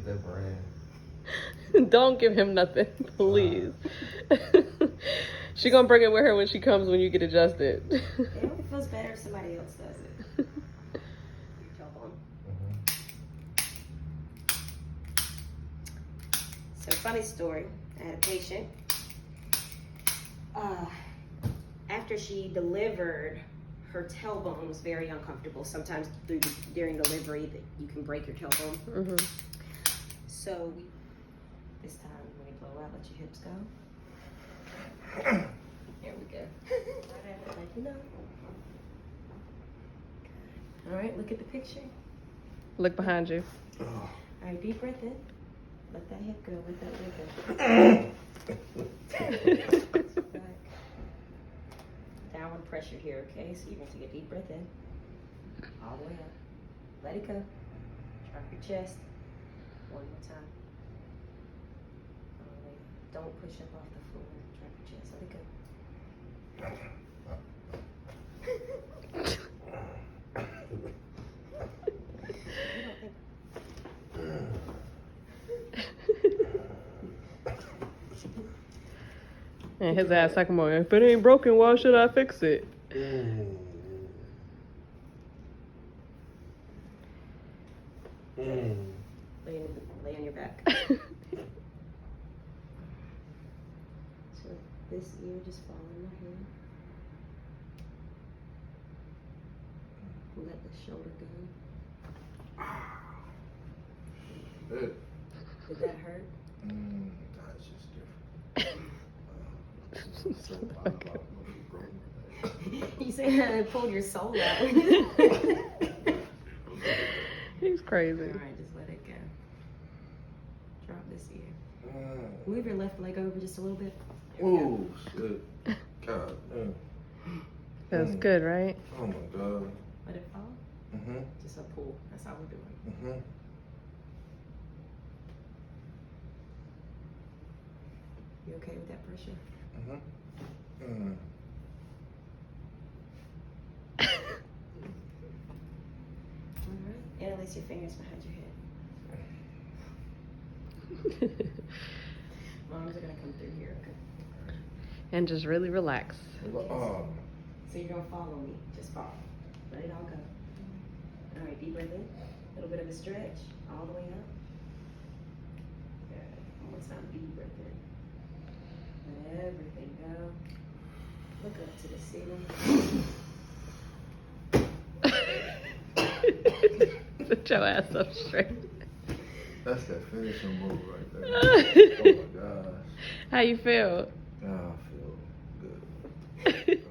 get that brand. Don't give him nothing, please. She gonna bring it with her when she comes when you get adjusted. It only feels better if somebody else does it. So funny story. I had a patient. After she delivered, her tailbone was very uncomfortable. Sometimes during delivery, that you can break your tailbone. Mm-hmm. So this time, when we blow out, let your hips go. There we go. Like you know. All right, look at the picture. Look behind you. All right, deep breath in. Let that hip go. Let that leg go. Back. Downward pressure here, okay? So you're going to take a deep breath in. All the way up. Let it go. Drop your chest. One more time. All the way up. Don't push up off the floor. Drop your chest. Let it go. And his ass like, if it ain't broken, why should I fix it? Lay on your back. So this ear just fall in my hand. Let the shoulder go. Good. Did that hurt? That's just different. You say I pulled your soul out. He's crazy. Alright, just let it go. Drop this ear. Move your left leg over just a little bit. Oh, shit. God damn. That's good, right? Oh my God. Let it fall. Just a pull. That's all we're doing. You okay with that pressure? Alright. And release your fingers behind your head. My arms are gonna come through here, okay? And just really relax. Oh. So you're gonna follow me. Just follow. Let it all go. Alright, deep breath in. A little bit of a stretch. All the way up. Good. One more time, deep breath in. Let everything go. Look up to the ceiling. Put your ass up straight. That's that finishing move right there. Oh my gosh. How you feel? I feel good.